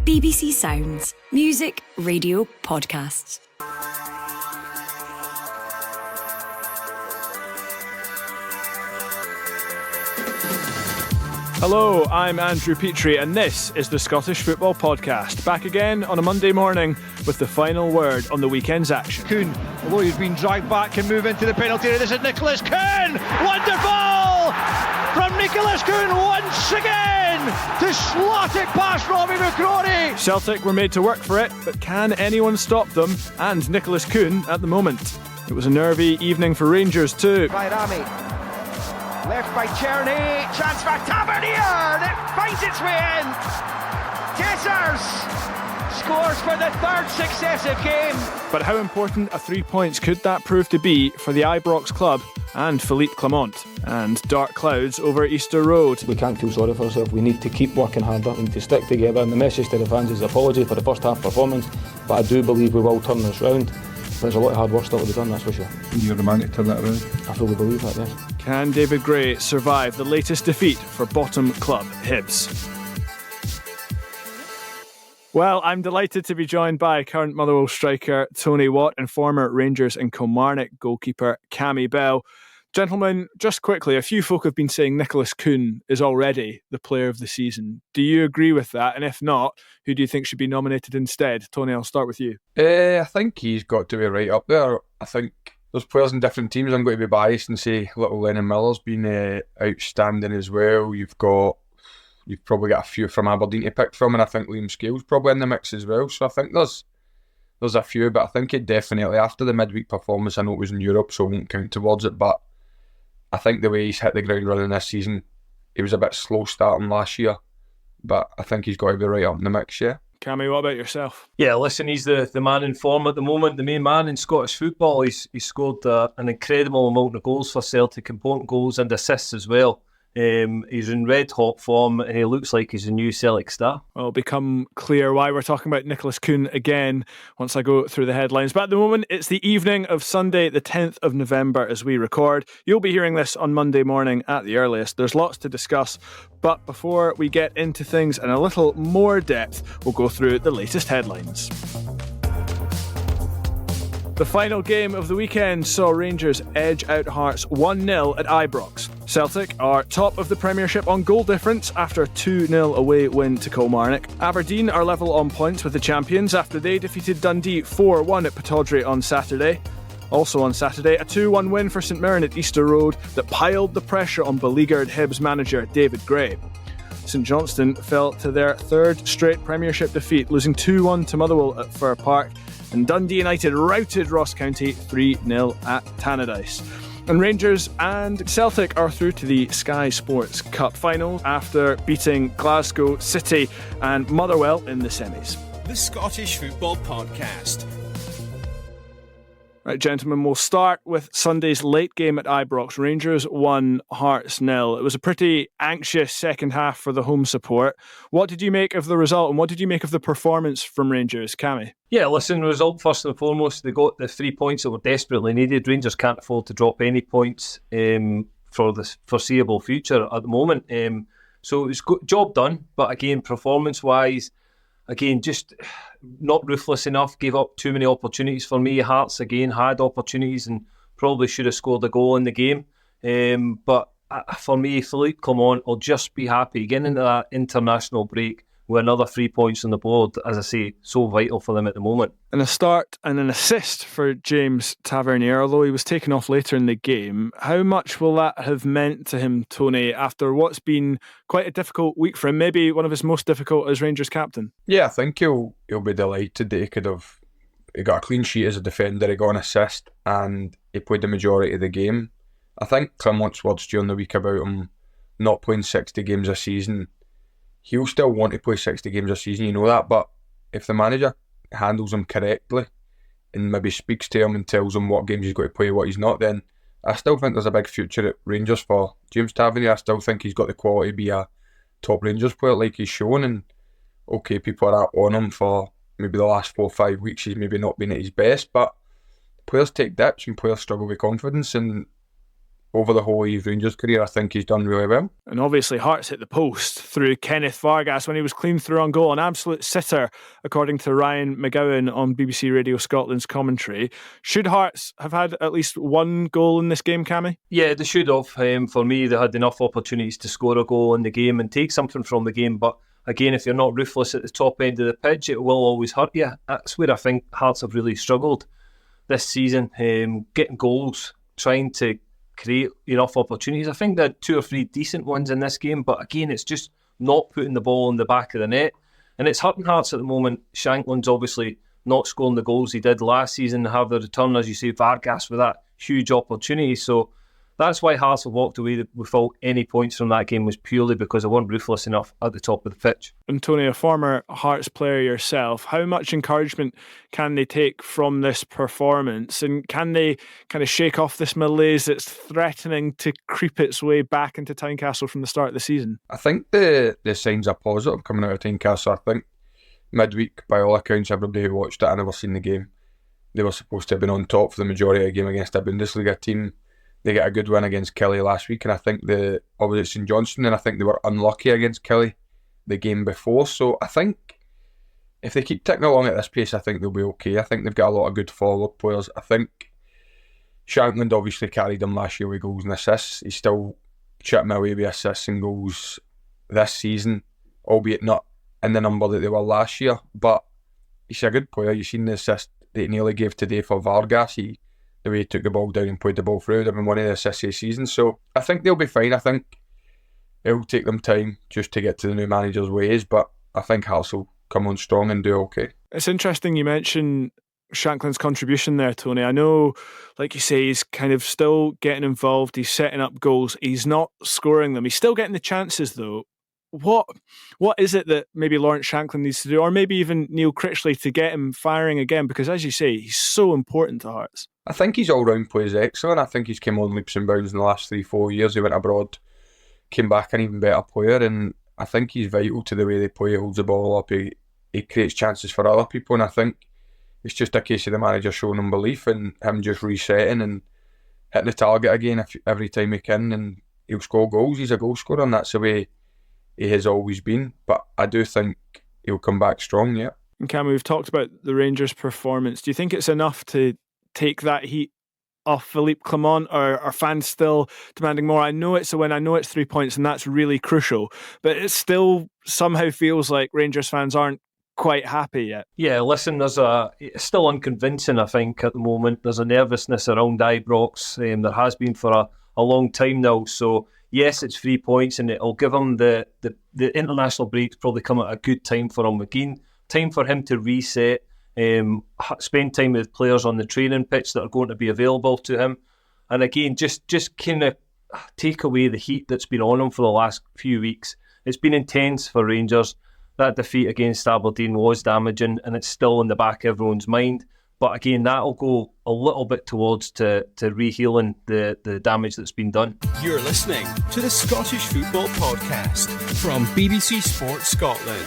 BBC Sounds. Music, radio, podcasts. Hello, I'm Andrew Petrie and this is the Scottish Football Podcast. Back again on a Monday morning with the final word on the weekend's action. Kuhn, although he's been dragged back, can move into the penalty area. This is Nicholas Kuhn! Wonderful! From Nicholas Kuhn once again to slot it past Robbie McCrory. Celtic were made to work for it, but can anyone stop them? And Nicholas Kuhn at the moment. It was a nervy evening for Rangers too. By Rami. Left by Tierney, chance for Tavernier, and it finds its way in. Tessers scores for the third successive game. But how important a 3 points could that prove to be for the Ibrox club and Philippe Clement? And dark clouds over Easter Road. We can't feel sorry for ourselves. We need to keep working harder. We need to stick together. And the message to the fans is apology for the first half performance, but I do believe we will turn this round. There's a lot of hard work still to be done, that's for sure. You're the man to turn that around. I fully believe that, yes. Can David Gray survive the latest defeat for bottom club Hibs? Well, I'm delighted to be joined by current Motherwell striker Tony Watt and former Rangers and Kilmarnock goalkeeper Cammy Bell. Gentlemen, just quickly, a few folk have been saying Nicholas Kuhn is already the player of the season. Do you agree with that? And if not, who do you think should be nominated instead? Tony, I'll start with you. I think he's got to be right up there. I think there's players in different teams. I'm going to be biased and say little Lennon Miller's been outstanding as well. You've probably got a few from Aberdeen to pick from, and I think Liam Scales probably in the mix as well. So I think there's a few, but I think it definitely, after the midweek performance, I know it was in Europe, so I won't count towards it, but I think the way he's hit the ground running this season, he was a bit slow starting last year, but I think he's got to be right up in the mix, yeah. Cammy, what about yourself? Yeah, listen, he's the man in form at the moment, the main man in Scottish football. He's scored an incredible amount of goals for Celtic, important goals and assists as well. He's in red hot form and he looks like he's a new Celtic star. Well, it'll become clear why we're talking about Nicholas Kuhn again once I go through the headlines. But at the moment, it's the evening of Sunday, the 10th of November as we record. You'll be hearing this on Monday morning at the earliest. There's lots to discuss. But before we get into things in a little more depth, we'll go through the latest headlines. The final game of the weekend saw Rangers edge out Hearts 1-0 at Ibrox. Celtic are top of the Premiership on goal difference after a 2-0 away win to Kilmarnock. Aberdeen are level on points with the champions after they defeated Dundee 4-1 at Petrie on Saturday. Also on Saturday, a 2-1 win for St Mirren at Easter Road that piled the pressure on beleaguered Hibs manager David Gray. St Johnstone fell to their third straight Premiership defeat, losing 2-1 to Motherwell at Fir Park. And Dundee United routed Ross County 3-0 at Tannadice. And Rangers and Celtic are through to the Sky Sports Cup final after beating Glasgow City and Motherwell in the semis. The Scottish Football Podcast. Right, gentlemen, we'll start with Sunday's late game at Ibrox. Rangers 1, Hearts 0. It was a pretty anxious second half for the home support. What did you make of the result and what did you make of the performance from Rangers, Cammy? Yeah, listen, the result first and foremost, they got the 3 points that were desperately needed. Rangers can't afford to drop any points for the foreseeable future at the moment. So it was job done, but again, performance-wise, again, just not ruthless enough, gave up too many opportunities for me. Hearts, again, had opportunities and probably should have scored a goal in the game. But for me, Philippe Clement will just be happy getting into that international break with another 3 points on the board, as I say, so vital for them at the moment. And a start and an assist for James Tavernier, although he was taken off later in the game. How much will that have meant to him, Tony, after what's been quite a difficult week for him, maybe one of his most difficult as Rangers captain? Yeah, I think he'll be delighted that he got a clean sheet as a defender, he got an assist, and he played the majority of the game. I think Clement's words during the week about him not playing 60 games a season, he'll still want to play 60 games a season, you know that, but if the manager handles him correctly and maybe speaks to him and tells him what games he's got to play, what he's not, then I still think there's a big future at Rangers for James Tavernier. I still think he's got the quality to be a top Rangers player like he's shown, and okay, people are on him for maybe the last 4 or 5 weeks, he's maybe not been at his best, but players take dips and players struggle with confidence, and over the whole of his Rangers career, I think he's done really well. And obviously Hearts hit the post through Kenneth Vargas when he was clean through on goal. An absolute sitter, according to Ryan McGowan on BBC Radio Scotland's commentary. Should Hearts have had at least one goal in this game, Cammy? Yeah, they should have. For me, they had enough opportunities to score a goal in the game and take something from the game. But again, if you're not ruthless at the top end of the pitch, it will always hurt you. That's where I think Hearts have really struggled this season, getting goals, trying to create enough opportunities. I think they had 2 or 3 decent ones in this game, but again, it's just not putting the ball in the back of the net. And it's hurting Hearts at the moment. Shankland's obviously not scoring the goals he did last season, have the return, as you say, Vargas with that huge opportunity. So that's why Hearts have walked away without any points from that game, was purely because they weren't ruthless enough at the top of the pitch. And Tony, a former Hearts player yourself, how much encouragement can they take from this performance? And can they kind of shake off this malaise that's threatening to creep its way back into Tynecastle from the start of the season? I think the signs are positive coming out of Tynecastle. I think midweek, by all accounts, everybody who watched it, I never seen the game, they were supposed to have been on top for the majority of the game against a Bundesliga team. They get a good win against Kelly last week, and I think obviously St Johnstone, and I think they were unlucky against Kelly the game before. So I think if they keep ticking along at this pace, I think they'll be okay. I think they've got a lot of good forward players. I think Shankland obviously carried them last year with goals and assists. He's still chipping away with assists and goals this season, albeit not in the number that they were last year. But he's a good player. You've seen the assist that he nearly gave today for Vargas. The way he took the ball down and played the ball through, they've been one of the assists this season. So I think they'll be fine. I think it'll take them time just to get to the new manager's ways, but I think Hearts will come on strong and do okay. It's interesting you mention Shankland's contribution there, Tony. I know, like you say, he's kind of still getting involved, he's setting up goals, he's not scoring them, he's still getting the chances though. What is it that maybe Lawrence Shankland needs to do, or maybe even Neil Critchley, to get him firing again? Because as you say, he's so important to Hearts. I think his all-round play is excellent. I think he's come on leaps and bounds in the last 3-4 years. He went abroad, came back an even better player, and I think he's vital to the way they play. He holds the ball up, he creates chances for other people, and I think it's just a case of the manager showing him belief and him just resetting and hitting the target again every time he can, and he'll score goals. He's a goal scorer, and that's the way he has always been. But I do think he'll come back strong, yeah. And Cammy, we've talked about the Rangers' performance. Do you think it's enough to take that heat off Philippe Clement, or are fans still demanding more? I know it's a win, I know it's 3 points, and that's really crucial, but it still somehow feels like Rangers fans aren't quite happy yet. Yeah, listen, it's still unconvincing, I think, at the moment. There's a nervousness around Ibrox. There has been for a long time now. So yes, it's 3 points, and it'll give him the international break probably come at a good time for him again. Time for him to reset, spend time with players on the training pitch that are going to be available to him, and again just kind of take away the heat that's been on him for the last few weeks. It's been intense for Rangers. That defeat against Aberdeen was damaging, and it's still in the back of everyone's mind. But again, that'll go a little bit towards to re-healing the damage that's been done. You're listening to the Scottish Football Podcast from BBC Sports Scotland.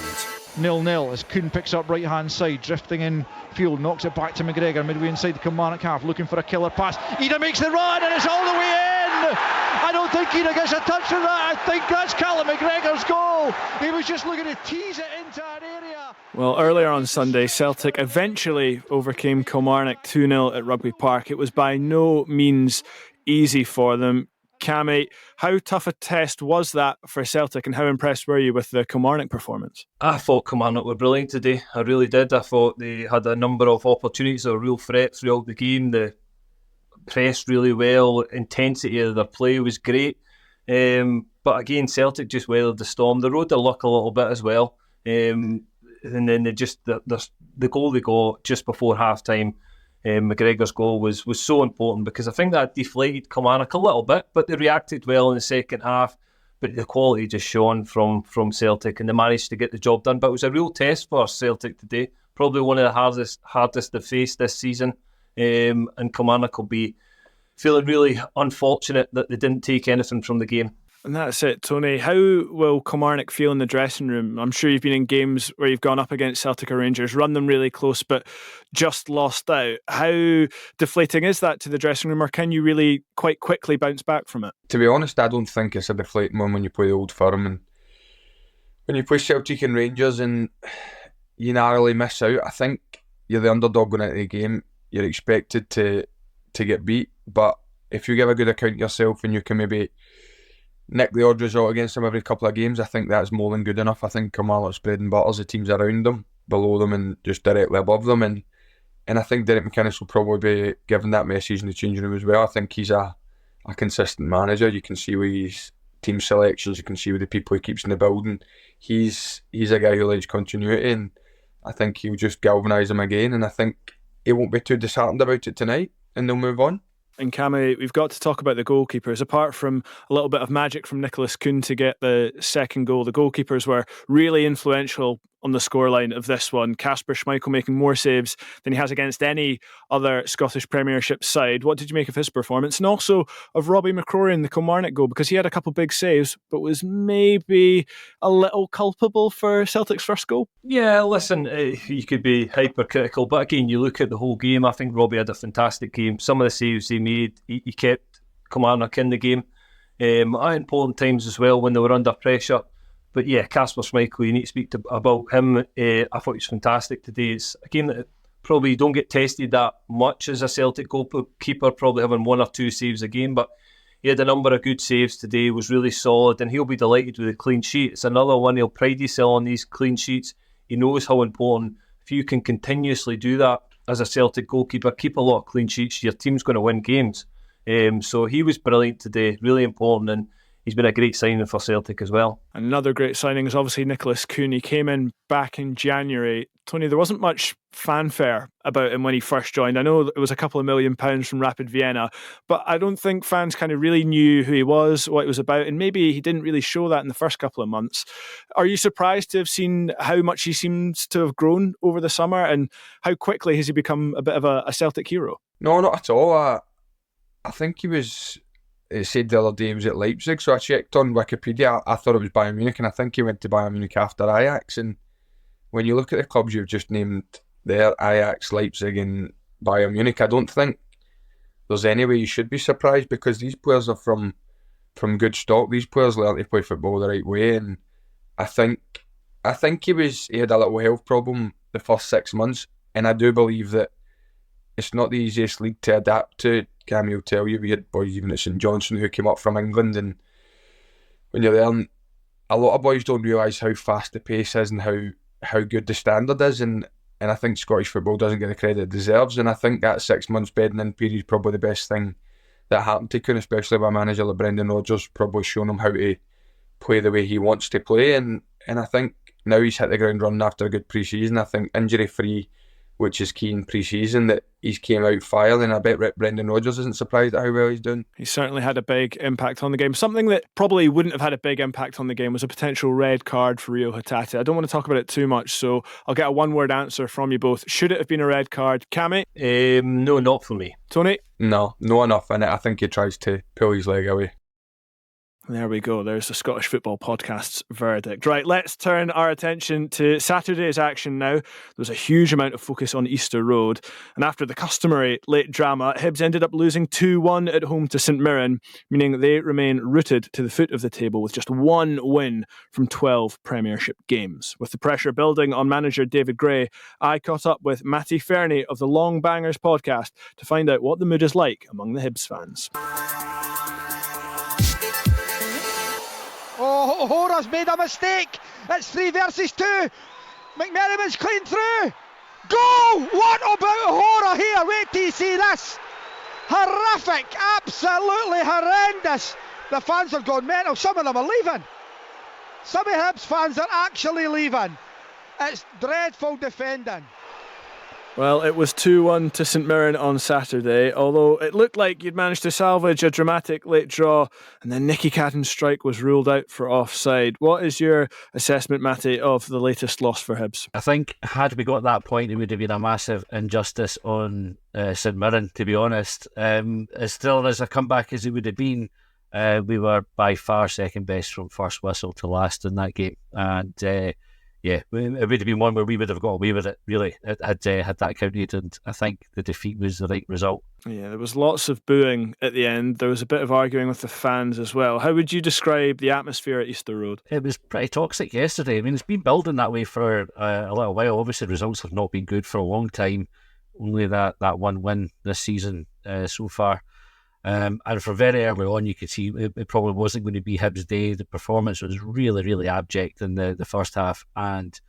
0-0 as Kuhn picks up right hand side, drifting in field, knocks it back to McGregor midway inside the Kilmarnock half, looking for a killer pass. Ida makes the run and it's all the way in. I don't think Ida gets a touch of that. I think that's Callum McGregor's goal. He was just looking to tease it into an area. Well, earlier on Sunday, Celtic eventually overcame Kilmarnock 2-0 at Rugby Park. It was by no means easy for them. Cammy, how tough a test was that for Celtic, and how impressed were you with the Kilmarnock performance? I thought Kilmarnock were brilliant today. I really did. I thought they had a number of opportunities, a real threat throughout the game. They pressed really well. Intensity of their play was great. But again, Celtic just weathered the storm. They rode their luck a little bit as well. And then the goal they got just before half-time, McGregor's goal was so important, because I think that deflated Kilmarnock a little bit, but they reacted well in the second half. But the quality just shone from Celtic, and they managed to get the job done. But it was a real test for Celtic today, probably one of the hardest they've faced this season. And Kilmarnock will be feeling really unfortunate that they didn't take anything from the game. And that's it, Tony. How will Kilmarnock feel in the dressing room? I'm sure you've been in games where you've gone up against Celtic or Rangers, run them really close, but just lost out. How deflating is that to the dressing room, or can you really quite quickly bounce back from it? To be honest, I don't think it's a deflating one when you play the Old Firm, and when you play Celtic and Rangers and you narrowly miss out. I think you're the underdog going into the game. You're expected to get beat, but if you give a good account of yourself and you can maybe nick the odd result against them every couple of games, I think that's more than good enough. I think Kilmarnock's bread and butter is the teams around them, below them and just directly above them, and I think Derek McInnes will probably be given that message in the changing room as well. I think he's a consistent manager. You can see with his team selections, you can see with the people he keeps in the building. He's a guy who likes continuity, and I think he'll just galvanise them again, and I think he won't be too disheartened about it tonight, and they'll move on. And Cammy, we've got to talk about the goalkeepers. Apart from a little bit of magic from Nicholas Kuhn to get the second goal, the goalkeepers were really influential on the scoreline of this one. Kasper Schmeichel making more saves than he has against any other Scottish Premiership side. What did you make of his performance? And also of Robbie McCrory in the Kilmarnock goal, because he had a couple of big saves, but was maybe a little culpable for Celtic's first goal. Yeah, listen, you could be hypercritical, but again, you look at the whole game, I think Robbie had a fantastic game. Some of the saves he made, he kept Kilmarnock in the game at important times as well when they were under pressure. But yeah, Kasper Schmeichel, you need to speak about him. I thought he was fantastic today. It's a game that probably don't get tested that much as a Celtic goalkeeper, probably having one or two saves a game, but he had a number of good saves today, was really solid, and he'll be delighted with a clean sheet. It's another one, he'll pride himself on these clean sheets. He knows how important, if you can continuously do that as a Celtic goalkeeper, keep a lot of clean sheets, your team's going to win games. So he was brilliant today, really important, and he's been a great signing for Celtic as well. Another great signing is obviously Nicholas Kuhn. He came in back in January. Tony, there wasn't much fanfare about him when he first joined. I know it was a couple of £1 million from Rapid Vienna, but I don't think fans kind of really knew who he was, what he was about, and maybe he didn't really show that in the first couple of months. Are you surprised to have seen how much he seems to have grown over the summer, and how quickly has he become a bit of a Celtic hero? No, not at all. I think he was... It said the other day he was at Leipzig, so I checked on Wikipedia. I thought it was Bayern Munich, and I think he went to Bayern Munich after Ajax. And when you look at the clubs you've just named there, Ajax, Leipzig and Bayern Munich, I don't think there's any way you should be surprised, because these players are from good stock. These players learn to play football the right way, and I think he had a little health problem the first 6 months, and I do believe that it's not the easiest league to adapt to. Cammy will tell you, we had boys even at St Johnstone who came up from England, and when you're there, a lot of boys don't realise how fast the pace is and how good the standard is, and I think Scottish football doesn't get the credit it deserves, and I think that 6 months bedding in period is probably the best thing that happened to Kuhn, especially by a manager like Brendan Rodgers, probably showing him how to play the way he wants to play, and I think now he's hit the ground running after a good pre-season. I think injury free, which is key in pre-season, that he's came out firing, and I bet Brendan Rodgers isn't surprised at how well he's doing. He certainly had a big impact on the game. Something that probably wouldn't have had a big impact on the game was a potential red card for Rio Hatate. I don't want to talk about it too much, so I'll get a one-word answer from you both. Should it have been a red card? Cammy? No, not for me. Tony? No enough in it. I think he tries to pull his leg away. There we go. There's the Scottish Football Podcast's verdict. Right, let's turn our attention to Saturday's action now. There was a huge amount of focus on Easter Road, and after the customary late drama, Hibs ended up losing 2-1 at home to St Mirren, meaning they remain rooted to the foot of the table with just one win from 12 Premiership games. With the pressure building on manager David Gray, I caught up with Matty Fairnie of the Longbangers podcast to find out what the mood is like among the Hibs fans. Oh, Hora's made a mistake. It's 3 versus 2. McMenamin's clean through. Goal! What about Hora here? Wait till you see this. Horrific, absolutely horrendous. The fans have gone mental. Some of them are leaving. Some of Hibs fans are actually leaving. It's dreadful defending. Well, it was 2-1 to St Mirren on Saturday, although it looked like you'd managed to salvage a dramatic late draw, and then Nicky Cadden's strike was ruled out for offside. What is your assessment, Matty, of the latest loss for Hibs? I think had we got that point, it would have been a massive injustice on St Mirren, to be honest. As still as a comeback as it would have been, We were by far second best from first whistle to last in that game, and it would have been one where we would have got away with it, really, had that counted, and I think the defeat was the right result. Yeah, there was lots of booing at the end. There was a bit of arguing with the fans as well. How would you describe the atmosphere at Easter Road? It was pretty toxic yesterday. I mean, it's been building that way for a little while. Obviously, results have not been good for a long time. Only that one win this season so far. And from very early on, you could see it probably wasn't going to be Hibs' day. The performance was really, really abject in the first half. And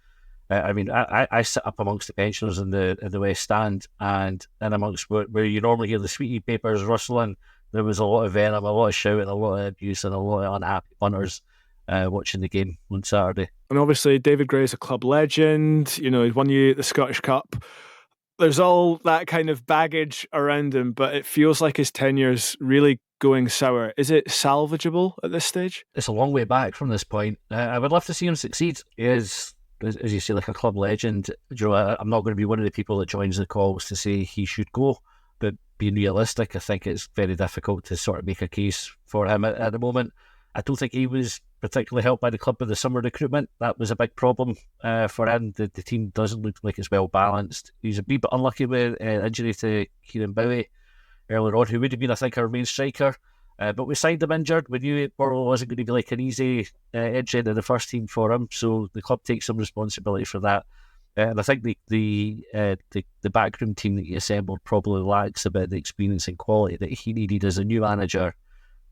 I mean, I sit up amongst the pensioners in the West Stand, and in amongst where you normally hear the sweetie papers rustling, there was a lot of venom, a lot of shouting, a lot of abuse, and a lot of unhappy punters watching the game on Saturday. And obviously, David Gray's a club legend. You know, he won you the Scottish Cup. There's all that kind of baggage around him, but it feels like his tenure's really going sour. Is it salvageable at this stage? It's a long way back from this point. I would love to see him succeed. He is, as you say, like a club legend. You know, I'm not going to be one of the people that joins the calls to say he should go, but being realistic, I think it's very difficult to sort of make a case for him at the moment. I don't think he was particularly helped by the club with the summer recruitment. That was a big problem for him. The team doesn't look like it's well balanced. He's a wee bit unlucky with injury to Kieran Bowie earlier on, who would have been, I think, our main striker. But we signed him injured. We knew it wasn't going to be like an easy entry into the first team for him. So the club takes some responsibility for that. And I think the backroom team that he assembled probably lacks a bit of the experience and quality that he needed as a new manager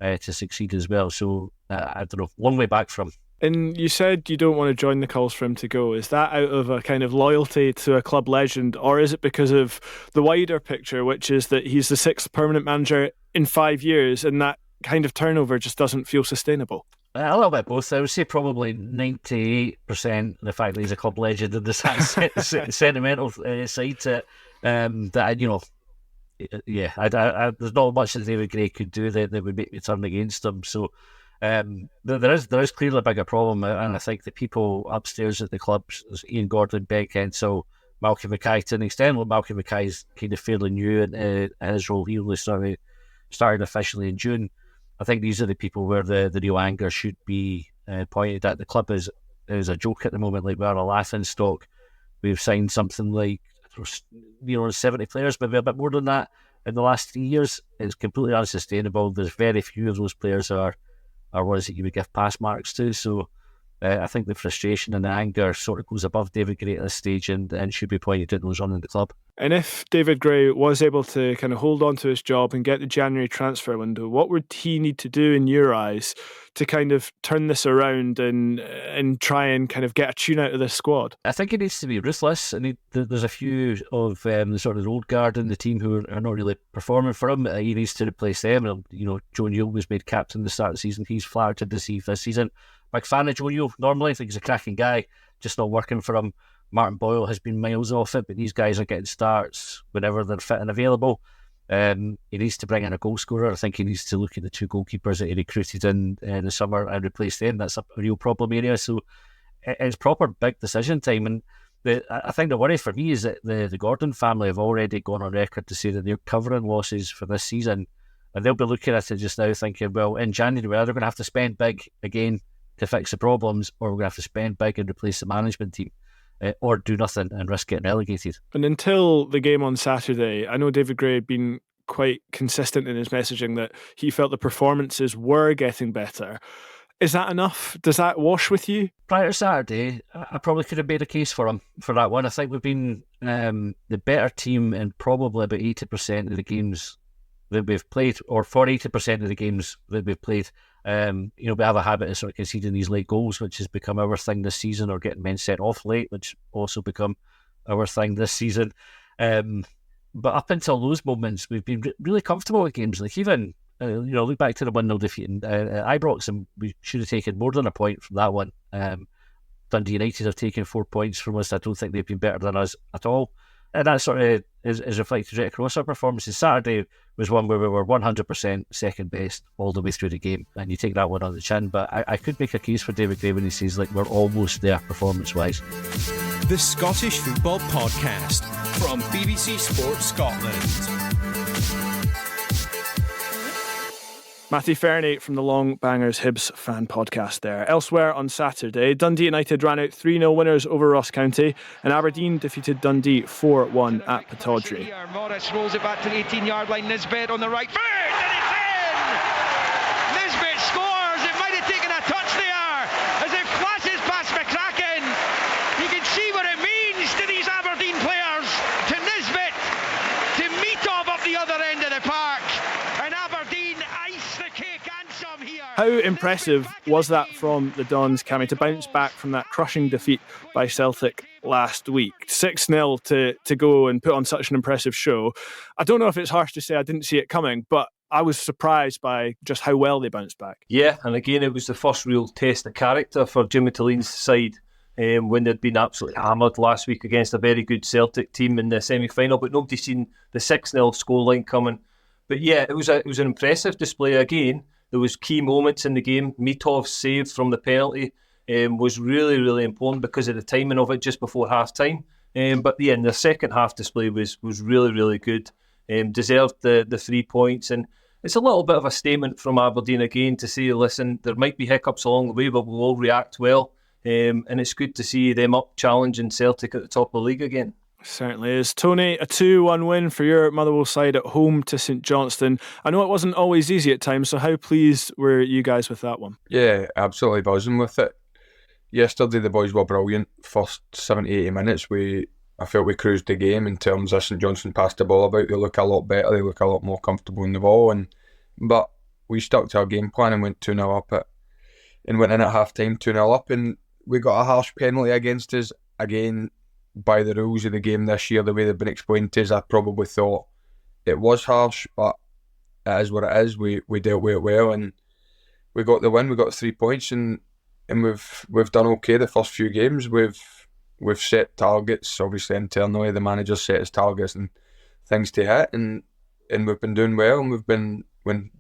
to succeed as well. So I don't know, long way back from. And you said you don't want to join the calls for him to go. Is that out of a kind of loyalty to a club legend, or is it because of the wider picture, which is that he's the 6th permanent manager in 5 years, and that kind of turnover just doesn't feel sustainable? A little bit both. I would say probably 98% the fact that he's a club legend and there's sentimental side to it. That, you know, yeah, there's not much that David Gray could do that would make me turn against him. So there is clearly a bigger problem, and I think the people upstairs at the clubs, Ian Gordon, Ben Kensell, Malcolm Mackay, to an extent, Malcolm Mackay's kind of fairly new in his role. He only started officially in June. I think these are the people where the real anger should be pointed at. The club is a joke at the moment, like we're a laughing stock. We've signed something like 70 players, maybe a bit more than that in the last 3 years. It's completely unsustainable. There's very few of those players are ones that you would give pass marks to. So I think the frustration and the anger sort of goes above David Gray at this stage and should be pointed at those running the club. And if David Gray was able to kind of hold on to his job and get the January transfer window, what would he need to do in your eyes to kind of turn this around and try and kind of get a tune out of this squad? I think he needs to be ruthless. I mean, there's a few of the sort of old guard in the team who are not really performing for him. He needs to replace them. You know, Joe Newell was made captain at the start of the season. He's flattered to deceive this season. Big fan of Joe Newell. Normally, I think he's a cracking guy. Just not working for him. Martin Boyle has been miles off it, but these guys are getting starts whenever they're fit and available. He needs to bring in a goal scorer. I think he needs to look at the 2 goalkeepers that he recruited in the summer and replace them. That's a real problem area. So it's proper big decision time. And I think the worry for me is that the Gordon family have already gone on record to say that they're covering losses for this season. And they'll be looking at it just now thinking, well, in January, we're either going to have to spend big again to fix the problems, or we're going to have to spend big and replace the management team. Or do nothing and risk getting relegated. And until the game on Saturday, I know David Gray had been quite consistent in his messaging that he felt the performances were getting better. Is that enough? Does that wash with you? Prior to Saturday, I probably could have made a case for him for that one. I think we've been the better team in probably about 80% of the games that we've played, or for 80% of the games that we've played. We have a habit of sort of conceding these late goals, which has become our thing this season, or getting men set off late, which also become our thing this season. But up until those moments, we've been really comfortable with games. Like even, look back to the 1-0 defeat at Ibrox, and we should have taken more than a point from that one. Dundee United have taken 4 points from us. I don't think they've been better than us at all. And that sort of is reflected right across our performances. Saturday was one where we were 100% second best all the way through the game, and you take that one on the chin. But I could make a case for David Gray when he says, like, we're almost there performance-wise. The Scottish Football Podcast from BBC Sport Scotland. Matty Fairnie from the Longbangers Hibs fan podcast there. Elsewhere on Saturday, Dundee United ran out 3-0 winners over Ross County, and Aberdeen defeated Dundee 4-1 at Petrie. Morris rolls it back to the 18-yard line. Nisbet on the right foot, and it's in! Nisbet scores. It might have taken a touch there as it flashes past McCracken. You can see what it means to these Aberdeen players, to Nisbet, to Mitov up the other end of the park, and Aberdeen ice the cake and some here. How impressive was that from the Dons, Cammy, to bounce back from that crushing defeat by Celtic last week? 6-0 to go and put on such an impressive show. I don't know if it's harsh to say I didn't see it coming, but I was surprised by just how well they bounced back. Yeah, and again, it was the first real test of character for Jimmy Tilleen's side when they'd been absolutely hammered last week against a very good Celtic team in the semi-final, but nobody's seen the 6-0 scoreline coming. But yeah, it was an impressive display again. There was key moments in the game. Mitov's save from the penalty was really, really important because of the timing of it just before half-time. But yeah, the second half display was really, really good. Deserved the 3 points. And it's a little bit of a statement from Aberdeen again to say, listen, there might be hiccups along the way, but we'll all react well. And it's good to see them up challenging Celtic at the top of the league again. Certainly is. Tony, a 2-1 win for your Motherwell side at home to St Johnstone. I know it wasn't always easy at times, so how pleased were you guys with that one? Yeah, absolutely buzzing with it. Yesterday the boys were brilliant. First 70-80 minutes I felt we cruised the game in terms of St Johnstone passed the ball about. They look a lot better, they look a lot more comfortable in the ball, but we stuck to our game plan and went 2-0 up and went in at half time 2-0 up, and we got a harsh penalty against us again. By the rules of the game this year, the way they've been explained to us, I probably thought it was harsh, but it is what it is. We dealt with it well and we got the win. We got 3 points and we've done okay the first few games. We've set targets, obviously internally. The manager set his targets and things to hit, and we've been doing well, and we've been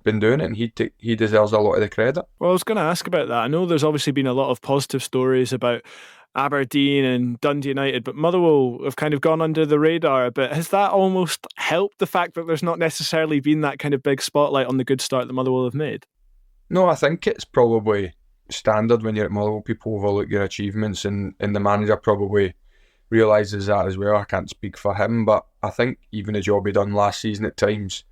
doing it, and he deserves a lot of the credit. Well, I was going to ask about that. I know there's obviously been a lot of positive stories about Aberdeen and Dundee United, but Motherwell have kind of gone under the radar a bit. Has that almost helped the fact that there's not necessarily been that kind of big spotlight on the good start that Motherwell have made? No, I think it's probably standard when you're at Motherwell. People overlook your achievements, and the manager probably realises that as well. I can't speak for him, but I think even the job he done last season at times,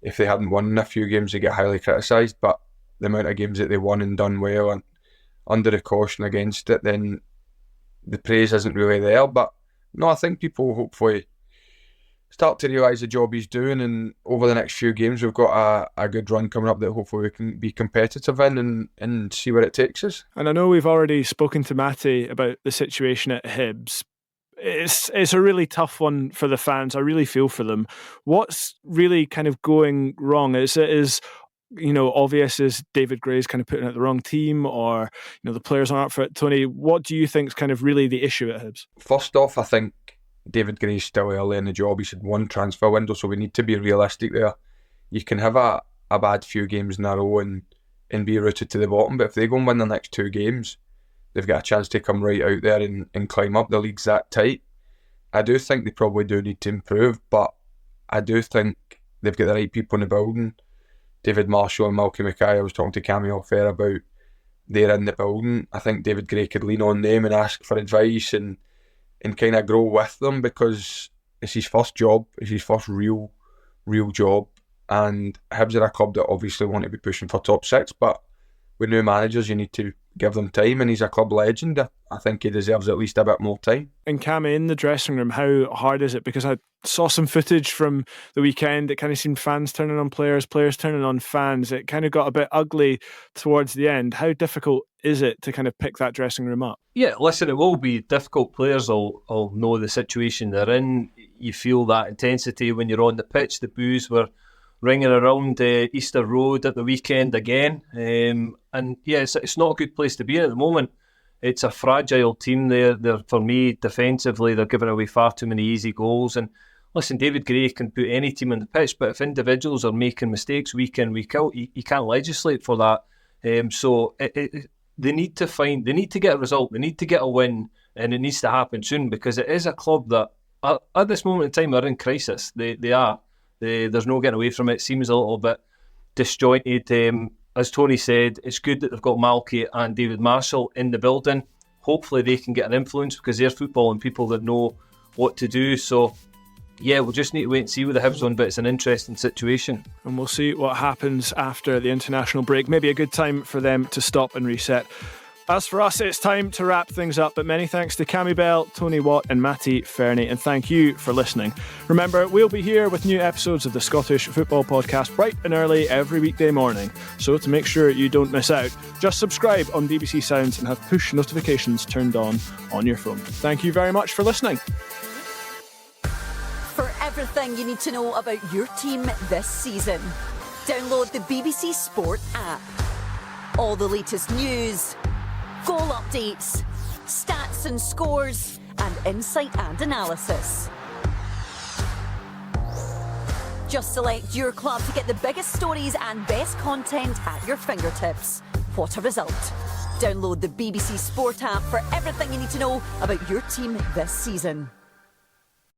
if they hadn't won a few games, they get highly criticised, but the amount of games that they won and done well and under the caution against it, then the praise isn't really there. But no, I think people hopefully start to realise the job he's doing, and over the next few games we've got a good run coming up that hopefully we can be competitive in and see where it takes us. And I know we've already spoken to Matty about the situation at Hibs. It's a really tough one for the fans. I really feel for them. What's really kind of going wrong? Is obvious is David Gray's kind of putting out the wrong team, or the players aren't up for it. Tony, what do you think is kind of really the issue at Hibs? First off, I think David Gray's still early in the job. He's had one transfer window, so we need to be realistic there. You can have a bad few games in a row and be rooted to the bottom, but if they go and win the next 2 games, they've got a chance to come right out there and climb up. The league's that tight. I do think they probably do need to improve, but I do think they've got the right people in the building. David Marshall and Malky Mackay, I was talking to Cammy off air about, they're in the building. I think David Gray could lean on them and ask for advice and kind of grow with them, because it's his first job, it's his first real job, and Hibs are a club that obviously want to be pushing for top 6, but with new managers you need to give them time, and he's a club legend. I think he deserves at least a bit more time. And Cammy, in the dressing room, how hard is it? Because I saw some footage from the weekend. It kind of seemed fans turning on players turning on fans. It kind of got a bit ugly towards the end. How difficult is it to kind of pick that dressing room up? Yeah, listen, it will be difficult. Players will know the situation they're in. You feel that intensity when you're on the pitch. The boos were ringing around Easter Road at the weekend again. And yeah, it's not a good place to be in at the moment. It's a fragile team there. They're, for me, defensively, they're giving away far too many easy goals. And listen, David Gray can put any team on the pitch, but if individuals are making mistakes week in, week out, you can't legislate for that. So they need to get a result. They need to get a win, and it needs to happen soon, because it is a club that at this moment in time are in crisis. They are. There's no getting away from it. It seems a little bit disjointed. As Tony said, it's good that they've got Malky and David Marshall in the building. Hopefully they can get an influence because they're football and people that know what to do. So yeah, we'll just need to wait and see with the Hibs one, but it's an interesting situation. And we'll see what happens after the international break. Maybe a good time for them to stop and reset. As for us, it's time to wrap things up, but many thanks to Cammy Bell, Tony Watt and Matty Fairnie, and thank you for listening. Remember, we'll be here with new episodes of the Scottish Football Podcast bright and early every weekday morning, so to make sure you don't miss out, just subscribe on BBC Sounds and have push notifications turned on your phone. Thank you very much for listening. For everything you need to know about your team this season, download the BBC Sport app. All the latest news, goal updates, stats and scores, and insight and analysis. Just select your club to get the biggest stories and best content at your fingertips. What a result. Download the BBC Sport app for everything you need to know about your team this season.